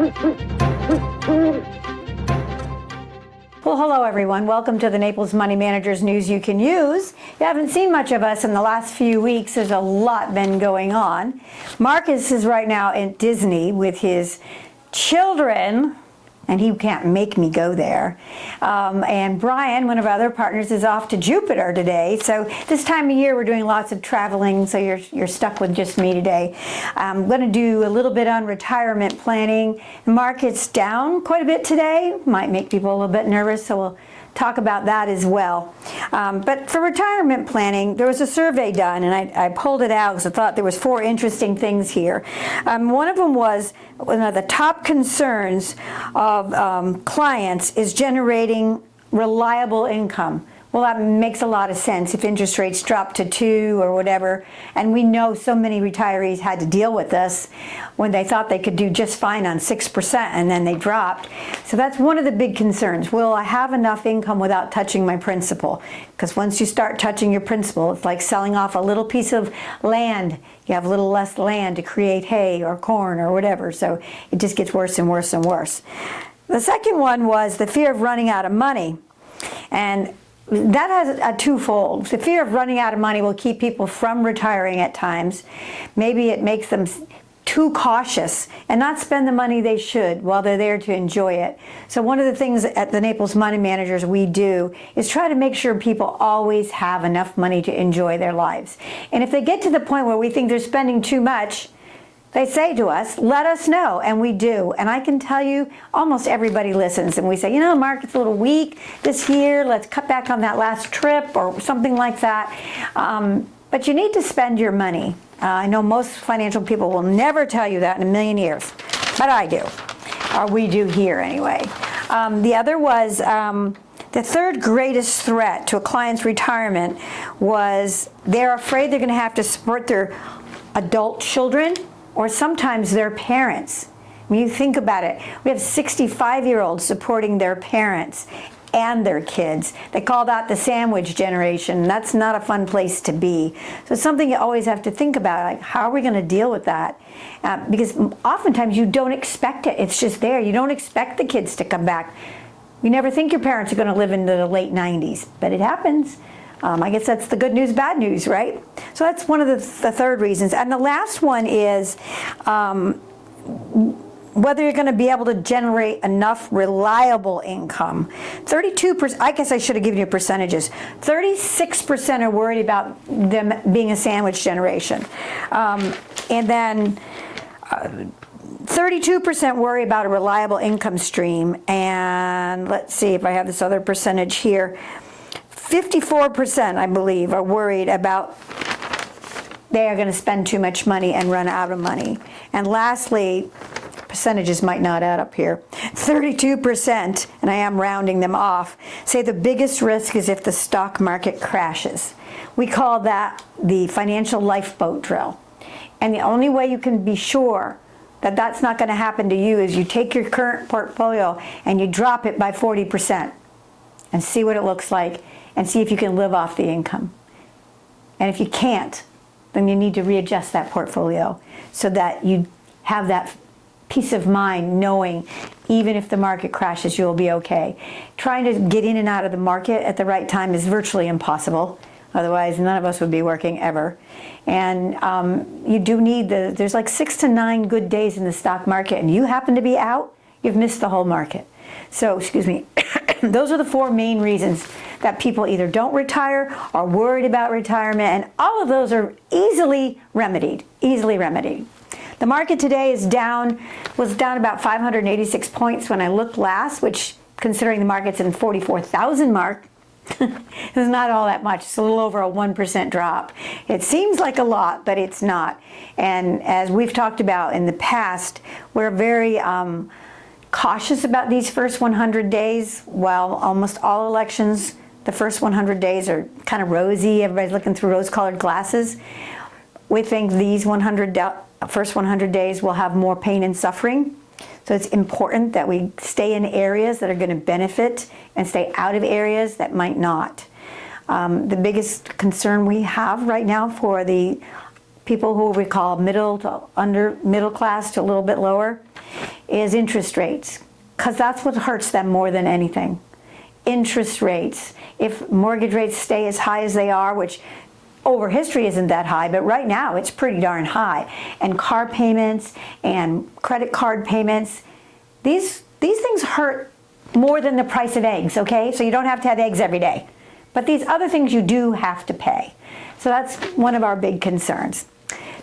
Well, hello everyone. Welcome to the Naples Money Managers News You Can Use. You haven't seen much of us in the last few weeks. There's a lot been going on. Marcus is right now at Disney with his children, and he can't make me go there. And Brian, one of our other partners, is off to Jupiter today. So this time of year, we're doing lots of traveling, so you're stuck with just me today. I'm going to do a little bit on retirement planning. The market's down quite a bit today. Might make people a little bit nervous, so we'll talk about that as well. But for retirement planning, there was a survey done, and I pulled it out because I thought there was 4 interesting things here. One of them was one of the top concerns of clients is generating reliable income. Well, that makes a lot of sense if interest rates drop to 2 or whatever. And we know so many retirees had to deal with this when they thought they could do just fine on 6% and then they dropped. So that's one of the big concerns. Will I have enough income without touching my principal? Because once you start touching your principal, it's like selling off a little piece of land. You have a little less land to create hay or corn or whatever. So it just gets worse and worse and worse. The second one was the fear of running out of money. And that has a twofold. The fear of running out of money will keep people from retiring at times. Maybe it makes them too cautious and not spend the money they should while they're there to enjoy it. So one of the things at the Naples Money Managers we do is try to make sure people always have enough money to enjoy their lives. And if they get to the point where we think they're spending too much, they say to us, let us know, and we do. And I can tell you, almost everybody listens, and we say, you know, the market's a little weak this year, let's cut back on that last trip, or something like that. But you need to spend your money. I know most financial people will never tell you that in a million years, but I do, or we do here anyway. The other was, the third greatest threat to a client's retirement was they're afraid they're gonna have to support their adult children or sometimes their parents. When you think about it, we have 65-year-olds supporting their parents and their kids. They call that the sandwich generation. That's not a fun place to be. So it's something you always have to think about, like how are we gonna deal with that? Because oftentimes you don't expect it, it's just there. You don't expect the kids to come back. You never think your parents are gonna live into the late 90s, but it happens. I guess that's the good news, bad news, right? So that's one of the third reasons. And the last one is whether you're going to be able to generate enough reliable income. 32%, I guess I should have given you percentages. 36% are worried about them being a sandwich generation. And then 32% worry about a reliable income stream. And let's see if I have this other percentage here. 54%, I believe, are worried about they are going to spend too much money and run out of money. And lastly, percentages might not add up here, 32%, and I am rounding them off, say the biggest risk is if the stock market crashes. We call that the financial lifeboat drill. And the only way you can be sure that that's not going to happen to you is you take your current portfolio and you drop it by 40% and see what it looks like, and see if you can live off the income. And if you can't, then you need to readjust that portfolio so that you have that peace of mind knowing even if the market crashes, you'll be okay. Trying to get in and out of the market at the right time is virtually impossible. Otherwise, none of us would be working ever. And you do need there's like 6 to 9 good days in the stock market, and you happen to be out, you've missed the whole market. So, excuse me, those are the 4 main reasons that people either don't retire or worried about retirement, and all of those are easily remedied, The market today was down about 586 points when I looked last, which, considering the market's in 44,000 mark, is not all that much. It's a little over a 1% drop. It seems like a lot, but it's not. And as we've talked about in the past, we're very cautious about these first 100 days. While almost all elections, the first 100 days are kind of rosy, everybody's looking through rose-colored glasses. We think these first 100 days will have more pain and suffering. So it's important that we stay in areas that are going to benefit and stay out of areas that might not. The biggest concern we have right now for the people who we call middle to middle class to a little bit lower is interest rates, because that's what hurts them more than anything. Interest rates. If mortgage rates stay as high as they are, which over history isn't that high, but right now it's pretty darn high, and car payments and credit card payments, these things hurt more than the price of eggs, okay? So you don't have to have eggs every day. But these other things you do have to pay. So that's one of our big concerns.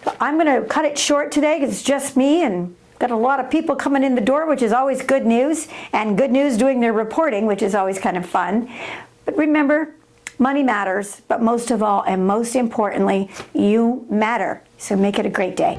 So I'm going to cut it short today because it's just me and got a lot of people coming in the door, which is always good news, and good news doing their reporting, which is always kind of fun. But remember, money matters, but most of all and most importantly, you matter. So make it a great day.